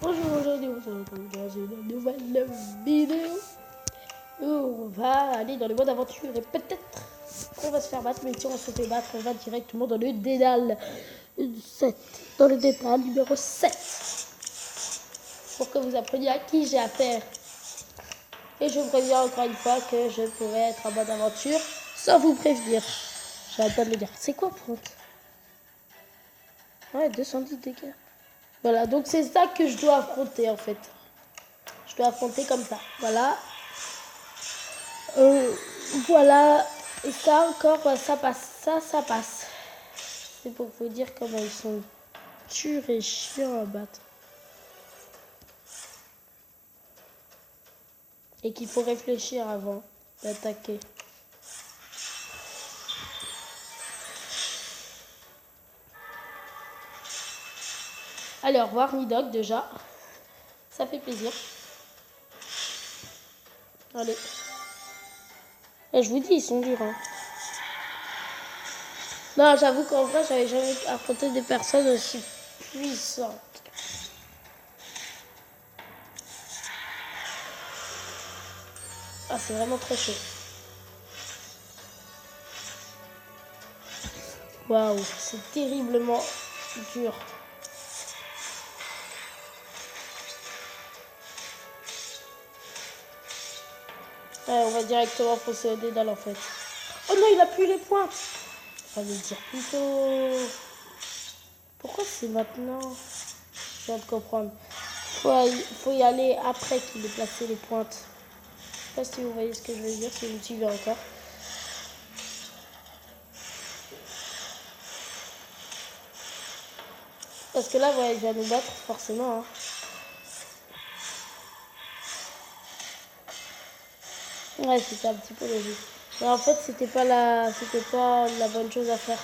Bonjour, aujourd'hui on se retrouve dans une nouvelle vidéo où on va aller dans le mode aventure et peut-être qu'on va se faire battre, mais si on se fait battre, on va directement dans le dédale 7, dans le dédale numéro 7, pour que vous appreniez à qui j'ai affaire. Et je vous préviens encore une fois que je pourrais être en mode aventure sans vous prévenir. J'arrête pas de le dire. C'est quoi Prompt? Ouais, 210 dégâts. Voilà, donc c'est ça que je dois affronter en fait. Je dois affronter comme ça. Voilà. Voilà. Et ça encore, ça passe. Ça passe. C'est pour vous dire comment ils sont durs et chiants à battre. Et qu'il faut réfléchir avant d'attaquer. Allez, au revoir Nidog déjà. Ça fait plaisir. Allez. Et je vous dis, ils sont durs. Hein. Non, j'avoue qu'en vrai, j'avais jamais affronté des personnes aussi puissantes. Ah, c'est vraiment très chaud. Waouh, c'est terriblement dur. Ouais, on va directement foncer au dédale en fait. Oh non, il a plus les pointes. Fallait dire plutôt. Pourquoi c'est maintenant? Je viens de comprendre. Faut y aller après qu'il ait placé les pointes. Je sais pas si vous voyez ce que je veux dire, si vous me suivez encore. Parce que là, ouais, il va nous battre forcément. Hein. Ouais, c'était un petit peu logique. Mais en fait, c'était pas la bonne chose à faire.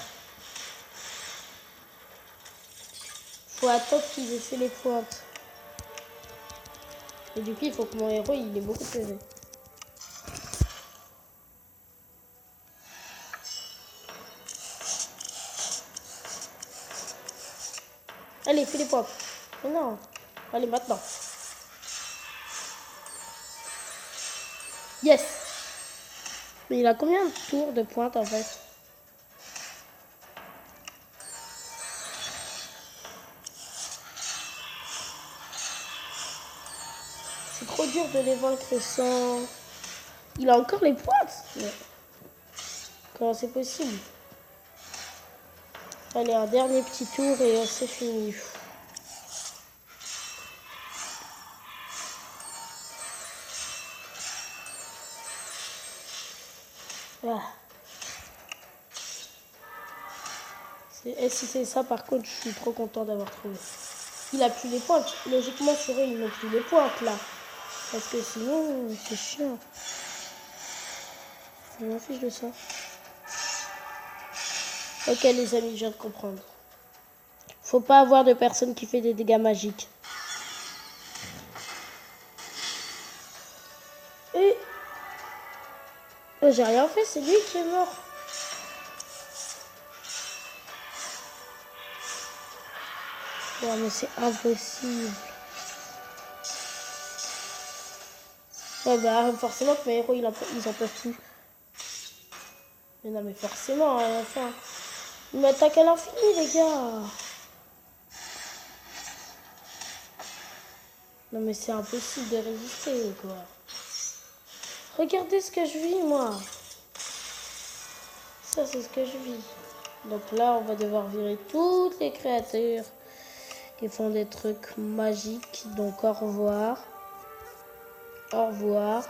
Faut attendre qu'il ait fait les pointes. Et du coup, il faut que mon héros, il ait beaucoup de PV. Allez, fais les pointes. Mais non. Allez, maintenant. Yes. Mais il a combien de tours de pointe en fait? C'est trop dur de les vaincre sans... Il a encore les pointes? Mais... Comment c'est possible? Allez, un dernier petit tour et c'est fini. Ah. Et si c'est ça, par contre, je suis trop content d'avoir trouvé. Il a plus les pointes. Logiquement, sur eux, ils n'ont plus les pointes, là. Parce que sinon, c'est chiant. Je m'en fiche de ça. Ok, les amis, je viens de comprendre. Faut pas avoir de personne qui fait des dégâts magiques. Et... j'ai rien fait, c'est lui qui est mort. Ouais, mais c'est impossible. Ouais, bah forcément que mes héros, ils en peuvent plus. Mais non, mais forcément, à la fin. Ils m'attaquent à l'infini, les gars. Non, mais c'est impossible de résister, quoi. Regardez ce que je vis, moi. Ça, c'est ce que je vis. Donc là, on va devoir virer toutes les créatures qui font des trucs magiques. Donc, au revoir. Au revoir.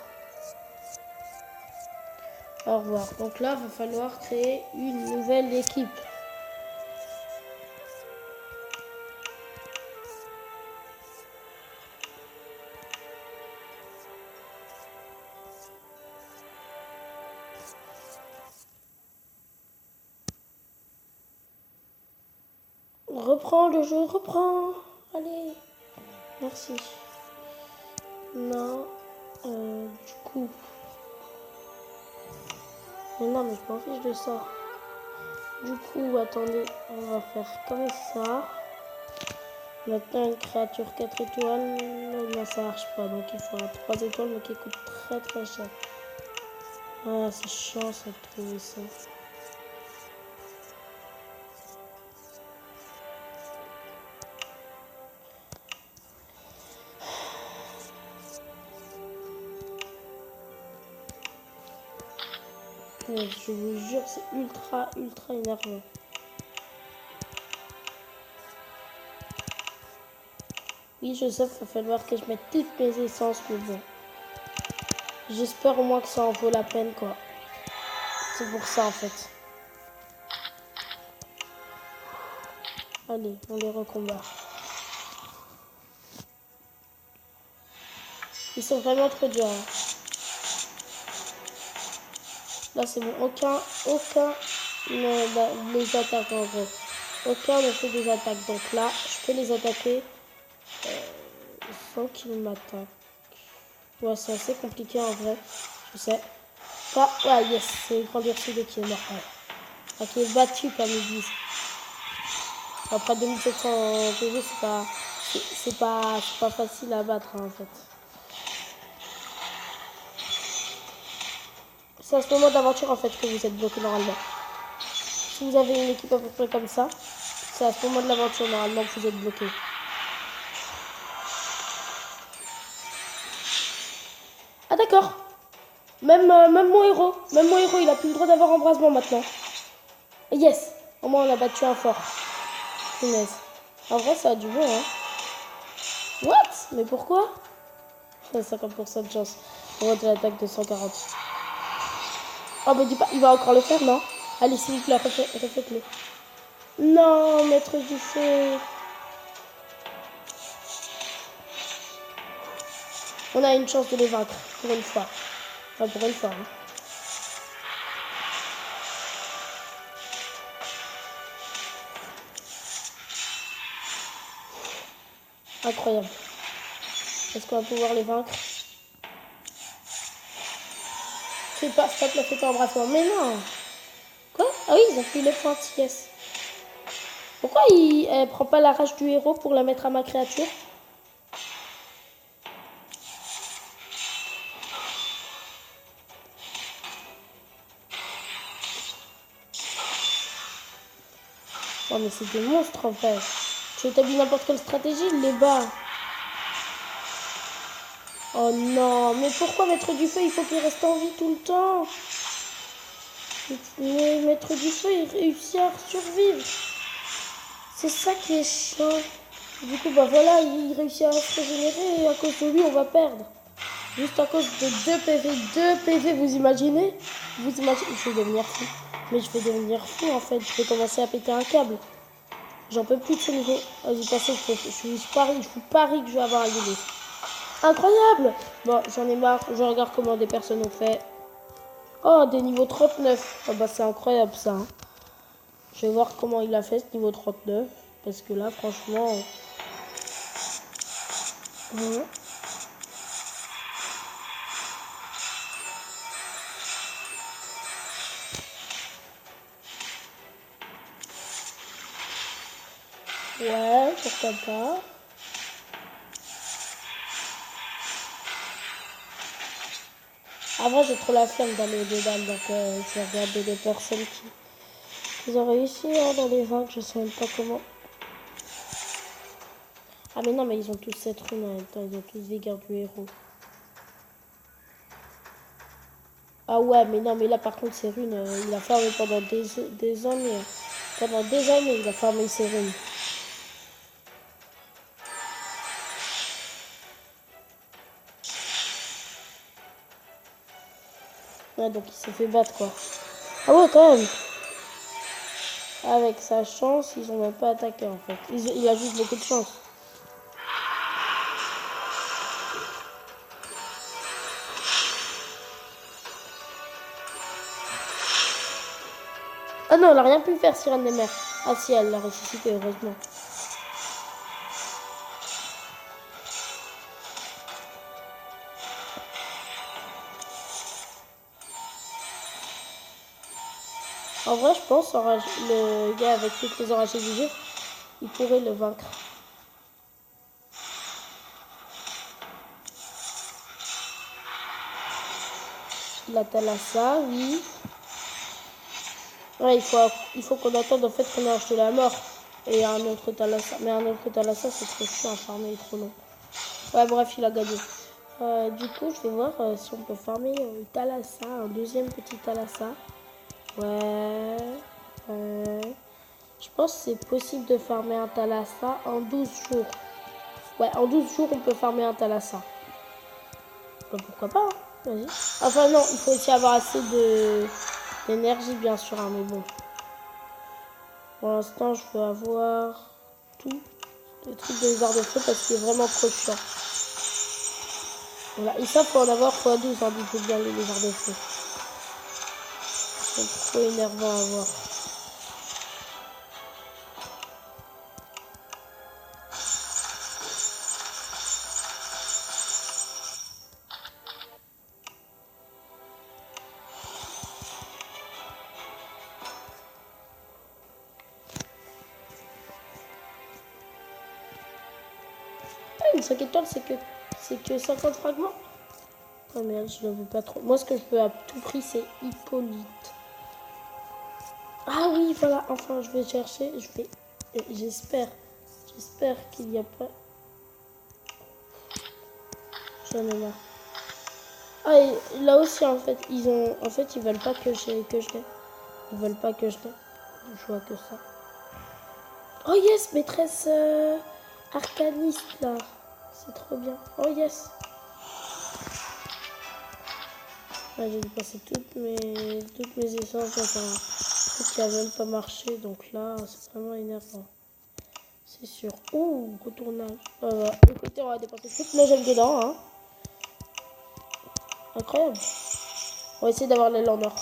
Au revoir. Donc là, il va falloir créer une nouvelle équipe. Reprends le jeu, reprends. Allez. Merci. Non. Du coup. Mais non, mais je m'en fiche de ça. Du coup, attendez, on va faire comme ça. Maintenant, une créature 4 étoiles. Non, ça marche pas. Donc, il faudra 3 étoiles, mais qui coûte très très cher. Ah, c'est chiant ça de trouver ça. Je vous jure, c'est ultra énervant. Oui, je sais, il va falloir que je mette toutes mes essences, mais bon. J'espère au moins que ça en vaut la peine, quoi. C'est pour ça, en fait. Allez, on les recombat. Ils sont vraiment trop durs. Hein. Là, c'est bon. Aucun ne les attaque, en gros. Aucun ne fait des attaques. Donc là, je peux les attaquer sans qu'ils m'attaquent. Ouais, c'est assez compliqué en vrai. Je sais. Ah, ouais, yes, c'est une grande de qui est mort. Ouais. Qui est battu, comme ils disent. Après 2700 PV, c'est pas facile à battre, hein, en fait. C'est à ce moment d'aventure, en fait, que vous êtes bloqué normalement. Si vous avez une équipe à peu près comme ça, c'est à ce moment de l'aventure, normalement, que vous êtes bloqué. Ah, d'accord. Même mon héros, il a plus le droit d'avoir embrasement maintenant. Yes, au moins on a battu un fort. Punaise. En vrai, ça a du bon, hein. What? Mais pourquoi? 50% de chance. On va de l'attaque de 140. Oh, mais dis pas, il va encore le faire, non? Allez, s'il vous plaît, refaites-le. Non, maître du feu. On a une chance de les vaincre, pour une fois. Enfin, pour une fois, hein. Incroyable. Est-ce qu'on va pouvoir les vaincre? Fais pas, stop, ne fais pas embrassement. Mais non. Quoi? Ah oui, ils ont pris les pointes, yes. Pourquoi elle prend pas la rage du héros pour la mettre à ma créature? Oh mais c'est des monstres en fait. Tu établis n'importe quelle stratégie, il les bat. Oh non, mais pourquoi Maître du Feu, il faut qu'il reste en vie tout le temps? Mais Maître du Feu, il réussit à survivre. C'est ça qui est chiant. Du coup, bah voilà, il réussit à se régénérer et à cause de lui, on va perdre. Juste à cause de 2 PV. 2 PV, vous imaginez? Vous imaginez? Je vais devenir fou. Mais je vais devenir fou en fait. Je vais commencer à péter un câble. J'en peux plus de ce niveau. Vas-y, passez, je vous parie que je vais avoir un guide. Incroyable! Bon, j'en ai marre. Je regarde comment des personnes ont fait. Oh, des niveaux 39. Oh, bah, c'est incroyable ça. Hein. Je vais voir comment il a fait ce niveau 39. Parce que là, franchement... Ouais, pourquoi pas. Avant, j'ai trop la flemme d'aller au-dedans, donc je vais regarder des personnes qui ont réussi hein, dans les vaincre, je sais même pas comment. Ah mais non, mais ils ont tous cette rune en même temps, ils ont tous vigueur du héros. Ah ouais, mais non, mais là par contre, ces runes, il a farmé pendant des années. Pendant des années, il a farmé ces runes. Ouais, donc il s'est fait battre quoi. Ah ouais, quand même. Avec sa chance, ils ont même pas attaqué en fait. Il a juste beaucoup de chance. Ah non, elle a rien pu faire, Sirène des Mers. Ah si, elle l'a ressuscité, heureusement. En vrai, je pense le gars avec toutes les enragés du jeu, il pourrait le vaincre. la thalassa, oui. Ouais, il faut qu'on attende en fait qu'on ait acheté la mort. Et un autre thalassa. Mais un autre thalassa, c'est trop chiant à farmer, il est trop long. Ouais, bref, il a gagné. Du coup, je vais voir si on peut farmer une thalassa, un deuxième petit thalassa. Ouais. Je pense que c'est possible de farmer un thalassa en 12 jours. Ouais, en 12 jours, on peut farmer un thalassa. Bah, pourquoi pas, hein. Vas-y. Enfin, non, il faut aussi avoir assez d'énergie, bien sûr, hein, mais bon. Pour l'instant, je veux avoir tout. Les trucs de lézard de feu parce qu'il est vraiment trop chiant. Voilà, et ça, faut en avoir x12, hein, du coup, bien les lézards de feu. Ils sont trop énervants à voir. Une 5 étoiles, c'est que 50 fragments. Oh merde, je ne veux pas trop. Moi, ce que je veux à tout prix, c'est Hippolyte. Ah oui, voilà, enfin, je vais chercher. J'espère qu'il n'y a pas. J'en ai marre. Ah, et là aussi, en fait, ils veulent pas que je l'ai. Ils veulent pas que je l'ai. Je vois que ça. Oh yes, maîtresse arcaniste, là. C'est trop bien. Oh yes. Ah, j'ai dépensé toutes mes essences dans un truc qui a même pas marché. Donc là, c'est vraiment énervant. C'est sûr. Ouh, retournage. Écoutez, on va dépenser toutes nos gemmes dedans. Hein. Incroyable. On va essayer d'avoir l'aile en or.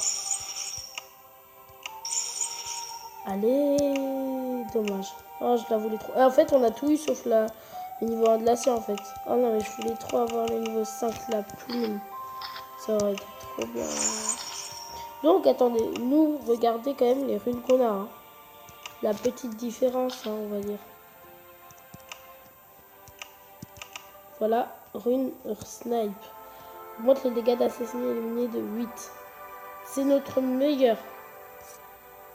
Allez, dommage. Oh, je la voulais trop. En fait, on a tout eu sauf le niveau 1 de l'acier en fait. Oh non, mais je voulais trop avoir le niveau 5, la plume. Ça aurait été trop bien. Donc, attendez, nous, regardez quand même les runes qu'on a. Hein. La petite différence, hein, on va dire. Voilà, rune snipe. Montre les dégâts d'assassinés éliminés de 8. C'est notre meilleur.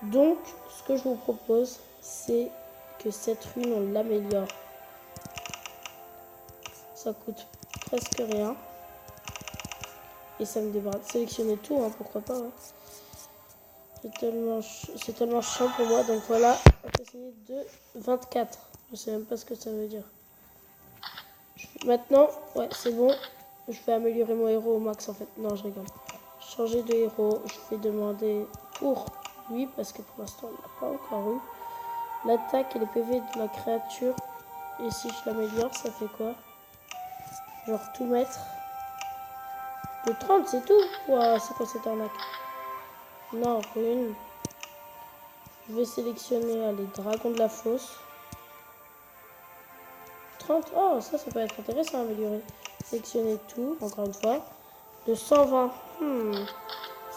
Donc, ce que je vous propose, c'est que cette rune, on l'améliore. Ça coûte presque rien. Et ça me débarrasse. Sélectionner tout, hein, pourquoi pas. Hein. C'est tellement chiant pour moi. Donc voilà, assassiner de 24. Je sais même pas ce que ça veut dire. Maintenant, ouais, c'est bon. Je vais améliorer mon héros au max en fait. Non, je rigole. Changer de héros. Je vais demander pour lui parce que pour l'instant, on n'a pas encore eu. L'attaque et les PV de la créature. Et si je l'améliore, ça fait quoi? Genre tout mettre. De 30, c'est tout? Ouah, c'est quoi cette arnaque? Non, rune. Je vais sélectionner les dragons de la fosse. 30. Oh, ça peut être intéressant à améliorer. Sélectionner tout, encore une fois. De 120.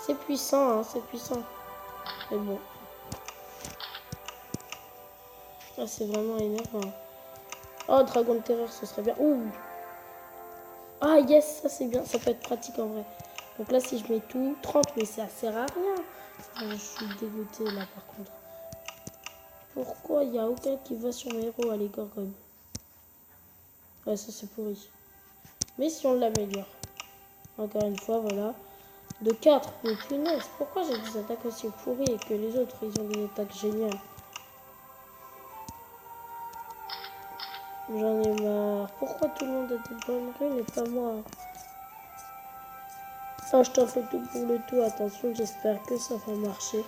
C'est puissant, hein, c'est puissant. Mais bon. Ah, c'est vraiment énervant. Oh, dragon de terreur, ce serait bien. Ouh. Ah, yes, ça c'est bien. Ça peut être pratique en vrai. Donc là, si je mets tout, 30, mais ça sert à rien. Je suis dégoûtée là, par contre. Pourquoi il n'y a aucun qui va sur mes héros à les gorgones? Ouais, ça c'est pourri. Mais si on l'améliore. Encore une fois, voilà. De 4. Mais punaise, pourquoi j'ai des attaques aussi pourries et que les autres, ils ont des attaques géniales? J'en ai marre. Pourquoi tout le monde a des bonnes runes et pas moi? Oh, je t'en fais tout pour le tout. Attention, j'espère que ça va marcher.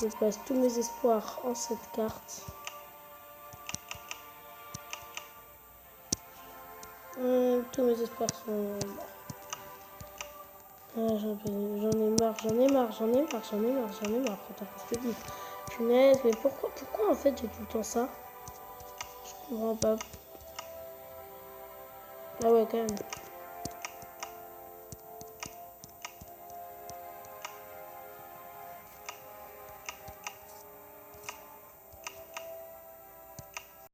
Je passe tous mes espoirs en cette carte. Tous mes espoirs sont morts. Ah, j'en ai marre. Attends, qu'est-ce que je dis? Punaise, mais pourquoi en fait j'ai tout le temps ça? Je comprends pas. Ah ouais, quand même.